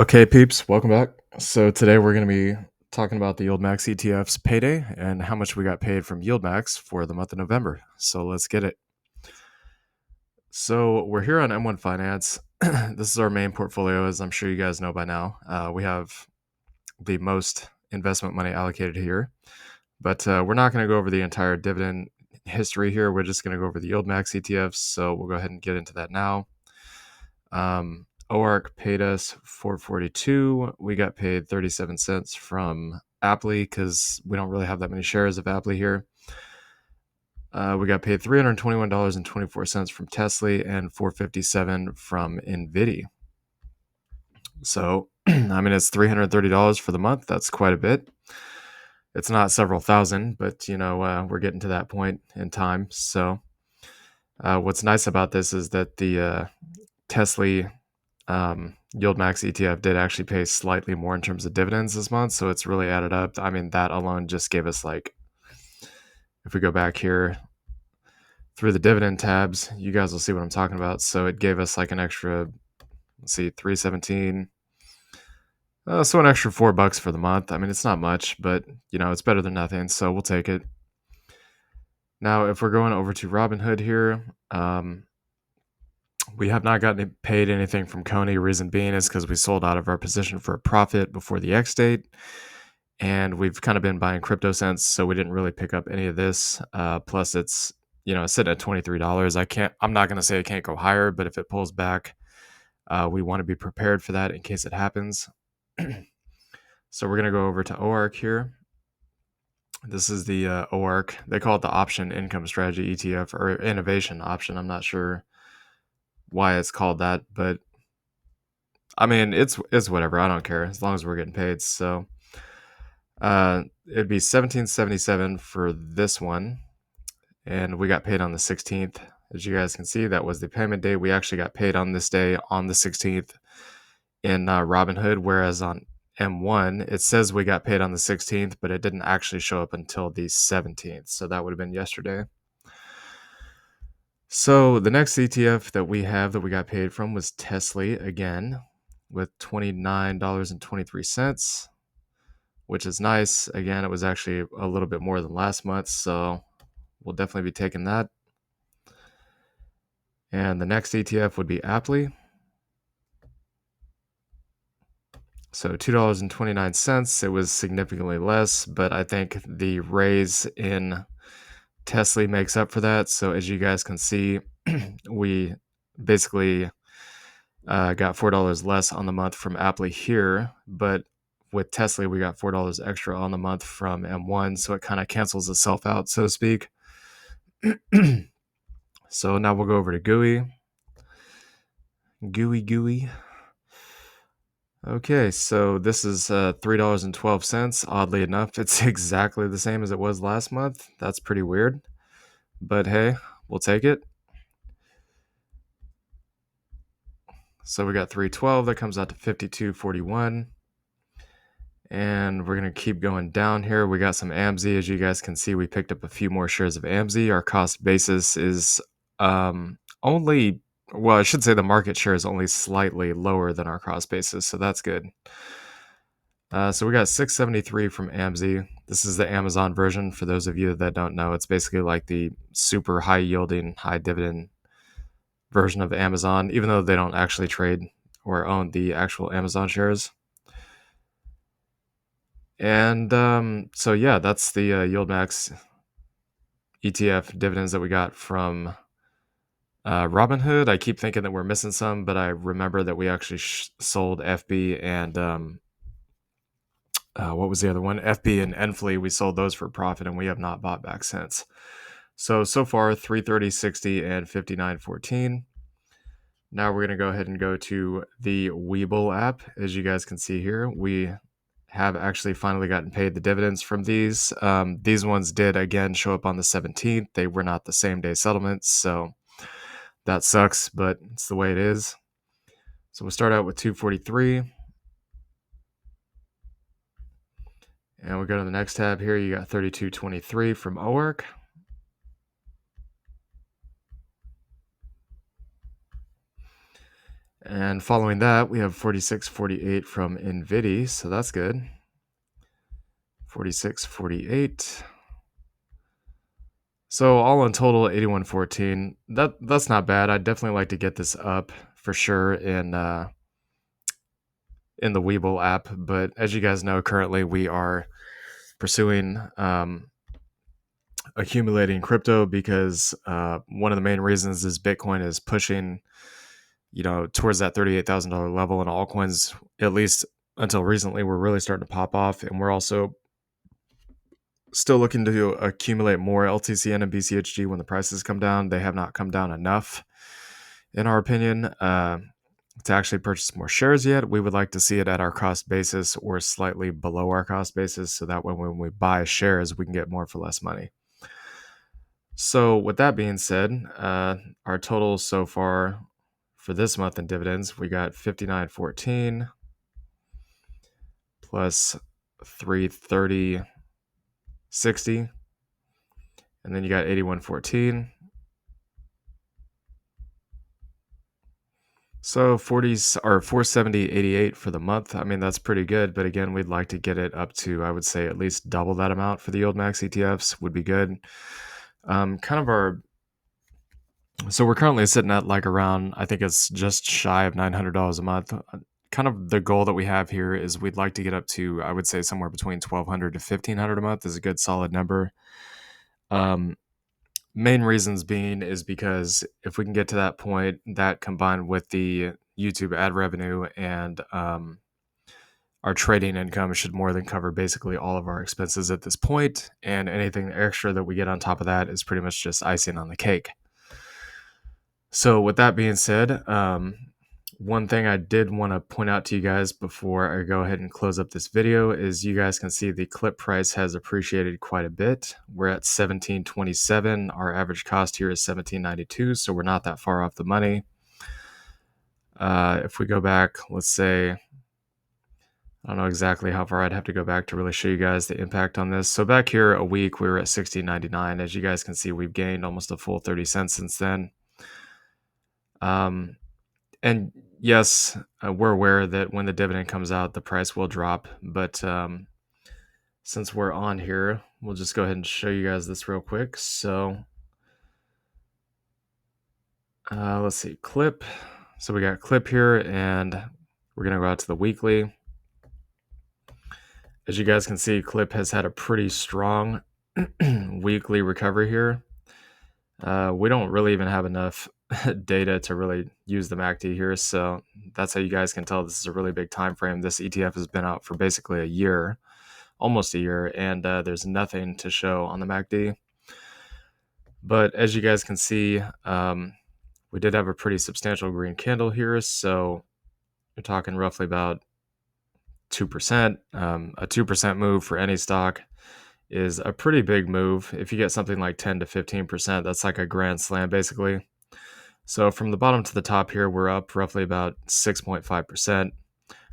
Okay, peeps, welcome back. So today we're going to be talking about the YieldMax ETFs Payday and how much we got paid from YieldMax for the month of November. So let's get it. So we're here on M1 Finance. This is our main portfolio, as I'm sure you guys know by now. We have the most investment money allocated here, but we're not going to go over the entire dividend history here. We're just going to go over the YieldMax ETFs. So we'll go ahead and get into that now. OARC paid us $4.42. We got paid 37 cents from Aptly because we don't really have that many shares of Aptly here. We got paid $321.24 from Tesla and $4.57 from Nvidia. So, I mean, it's $330 for the month. That's quite a bit. It's not several thousand, but we're getting to that point in time. So, what's nice about this is that the Tesla YieldMax ETF did actually pay slightly more in terms of dividends this month, so it's really added up. I mean, that alone just gave us if we go back here through the dividend tabs, you guys will see what I'm talking about. So it gave us an extra, let's see, 317. So an extra $4 for the month. I mean, it's not much, but it's better than nothing, so we'll take it. Now, if we're going over to Robinhood here, we have not gotten paid anything from Coney. Reason being is because we sold out of our position for a profit before the X date, and we've kind of been buying crypto since, so we didn't really pick up any of this. Plus, it's sitting at $23. I'm not going to say it can't go higher, but if it pulls back, we want to be prepared for that in case it happens. So we're going to go over to OARC here. This is the OARC. They call it the Option Income Strategy ETF or Innovation Option. I'm not sure why it's called that, but I mean, it's whatever. I don't care as long as we're getting paid. So it'd be $17.77 for this one, and we got paid on the 16th. As you guys can see, that was the payment date. We actually got paid on this day on the 16th in Robinhood, whereas on M1 it says we got paid on the 16th, but it didn't actually show up until the 17th. So that would have been yesterday. So the next ETF that we got paid from was Tesla again, with $29.23, which is nice. Again, it was actually a little bit more than last month, so we'll definitely be taking that. And the next ETF would be Aptly. So $2.29. It was significantly less, but I think the raise in Tesla makes up for that. So as you guys can see, we basically got $4 less on the month from Aptly here, but with Tesla, we got $4 extra on the month from M1, so it kind of cancels itself out, so to speak. So now we'll go over to GUI. GUI. Okay, so this is $3.12. Oddly enough, it's exactly the same as it was last month. That's pretty weird, but hey, we'll take it. So we got 312, that comes out to 52.41. And we're going to keep going down here. We got some AMZ. As you guys can see, we picked up a few more shares of AMZ. Our cost basis is only, well, I should say the market share is only slightly lower than our cost basis, so that's good. So we got 673 from AMZ. This is the Amazon version. For those of you that don't know, it's basically like the super high yielding, high dividend version of Amazon, even though they don't actually trade or own the actual Amazon shares. And so yeah, that's the YieldMax ETF dividends that we got from Robinhood. I keep thinking that we're missing some, but I remember that we actually sold FB and what was the other one? FB and Enfley. We sold those for profit, and we have not bought back since. So far, 330.60 and 59.14. Now we're going to go ahead and go to the Webull app. As you guys can see here, we have actually finally gotten paid the dividends from these. These ones did again show up on the 17th. They were not the same day settlements, so that sucks, but it's the way it is. So we'll start out with 243. And we go to the next tab here. You got 32.23 from OARC. And following that, we have 46.48 from NVIDIA, so that's good. 46.48. So all in total, 81.14. That's not bad. I'd definitely like to get this up for sure in the Webull app. But as you guys know, currently we are pursuing accumulating crypto because one of the main reasons is Bitcoin is pushing, towards that $38,000 level, and altcoins, at least until recently, were really starting to pop off. And we're also still looking to accumulate more LTCN and BCHG when the prices come down. They have not come down enough, in our opinion, to actually purchase more shares yet. We would like to see it at our cost basis or slightly below our cost basis, so that when we buy shares, we can get more for less money. So with that being said, our total so far for this month in dividends, we got 59.14 plus 330.60, and then you got 81.14. So 40 or 470.88 for the month. I mean, that's pretty good, but again, we'd like to get it up to, I would say, at least double that amount for the YieldMax ETFs would be good. So we're currently sitting at like around, I think it's just shy of $900 a month. Kind of the goal that we have here is we'd like to get up to, I would say, somewhere between $1,200 to $1,500 a month is a good solid number. Main reasons being is because if we can get to that point, that combined with the YouTube ad revenue and our trading income should more than cover basically all of our expenses at this point, and anything extra that we get on top of that is pretty much just icing on the cake. So with that being said, one thing I did want to point out to you guys before I go ahead and close up this video is you guys can see the clip price has appreciated quite a bit. We're at 17.27. Our average cost here is 17.92, so we're not that far off the money. If we go back, let's say, I don't know exactly how far I'd have to go back to really show you guys the impact on this. So back here a week, we were at 16.99. As you guys can see, we've gained almost a full 30 cents since then. And yes, we're aware that when the dividend comes out, the price will drop. But since we're on here, we'll just go ahead and show you guys this real quick. So let's see, clip. So we got clip here, and we're going to go out to the weekly. As you guys can see, clip has had a pretty strong weekly recovery here. We don't really even have enough data to really use the MACD here, so that's how you guys can tell this is a really big time frame. This ETF has been out for basically a year, almost a year, and there's nothing to show on the MACD. But as you guys can see, we did have a pretty substantial green candle here, so you're talking roughly about 2%. A 2% move for any stock is a pretty big move. If you get something like 10 to 15%, that's like a grand slam basically. So from the bottom to the top here, we're up roughly about 6.5%.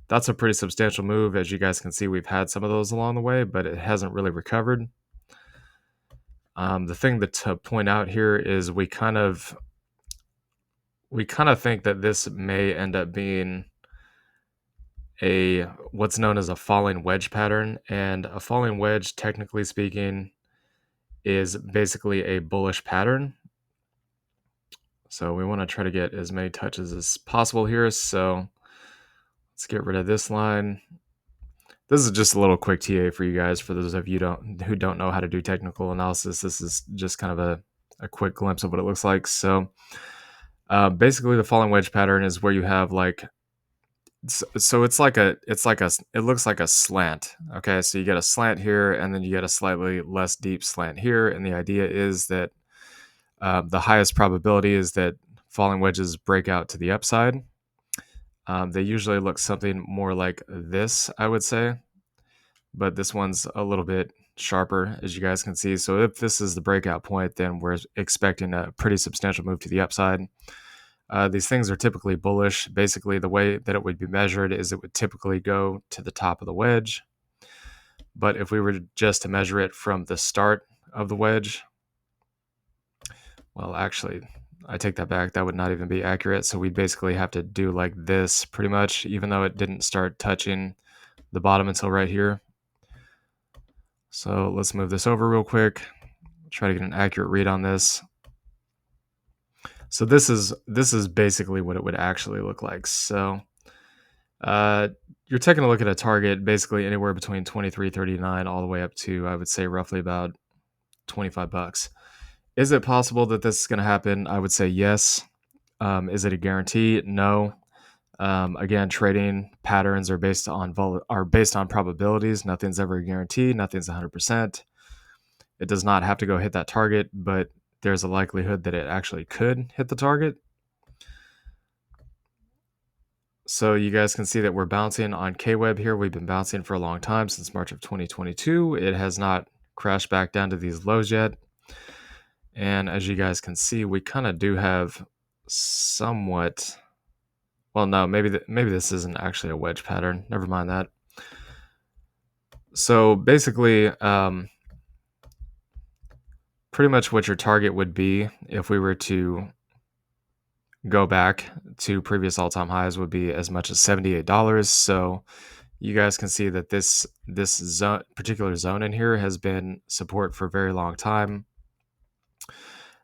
That's a pretty substantial move. As you guys can see, we've had some of those along the way, but it hasn't really recovered. The thing to point out here is we kind of think that this may end up being what's known as a falling wedge pattern, and a falling wedge, technically speaking, is basically a bullish pattern. So we want to try to get as many touches as possible here. So let's get rid of this line. This is just a little quick TA for you guys. For those of you who don't know how to do technical analysis, this is just kind of a quick glimpse of what it looks like. So basically, the falling wedge pattern is where you have like, so it looks like a slant. Okay, so you get a slant here, and then you get a slightly less deep slant here, and the idea is that the highest probability is that falling wedges break out to the upside. They usually look something more like this, I would say, but this one's a little bit sharper, as you guys can see. So if this is the breakout point, then we're expecting a pretty substantial move to the upside. These things are typically bullish. Basically, the way that it would be measured is it would typically go to the top of the wedge. But if we were just to measure it from the start of the wedge, well, actually, I take that back. That would not even be accurate. So we'd basically have to do like this pretty much, even though it didn't start touching the bottom until right here. So let's move this over real quick. Try to get an accurate read on this. So this is basically what it would actually look like. So you're taking a look at a target basically anywhere between 23.39 all the way up to, I would say, roughly about $25. Is it possible that this is going to happen? I would say yes. Is it a guarantee? No. Again, trading patterns are based on probabilities. Nothing's ever a guarantee. Nothing's 100%. It does not have to go hit that target, but there's a likelihood that it actually could hit the target. So you guys can see that we're bouncing on KWeb here. We've been bouncing for a long time, since March of 2022. It has not crashed back down to these lows yet. And as you guys can see, we kind of do have somewhat, well, no, maybe this isn't actually a wedge pattern. Never mind that. So basically, pretty much what your target would be if we were to go back to previous all-time highs would be as much as $78. So you guys can see that this particular zone in here has been support for a very long time.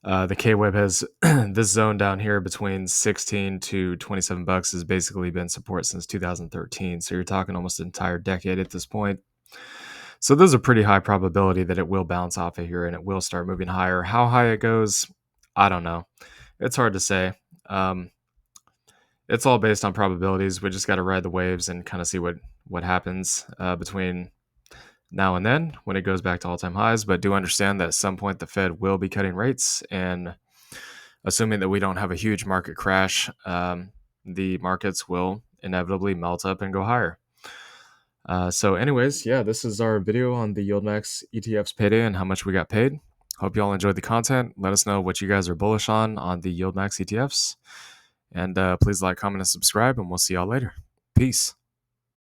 The KWeb has this zone down here between 16 to $27 has basically been support since 2013. So you're talking almost an entire decade at this point. So there's a pretty high probability that it will bounce off of here and it will start moving higher. How high it goes, I don't know. It's hard to say. It's all based on probabilities. We just got to ride the waves and kind of see what happens between now and then when it goes back to all-time highs. But do understand that at some point the Fed will be cutting rates, and assuming that we don't have a huge market crash, the markets will inevitably melt up and go higher. So anyways, yeah, this is our video on the YieldMax ETFs Payday and how much we got paid. Hope you all enjoyed the content. Let us know what you guys are bullish on the YieldMax ETFs. And please like, comment, and subscribe, and we'll see y'all later. Peace.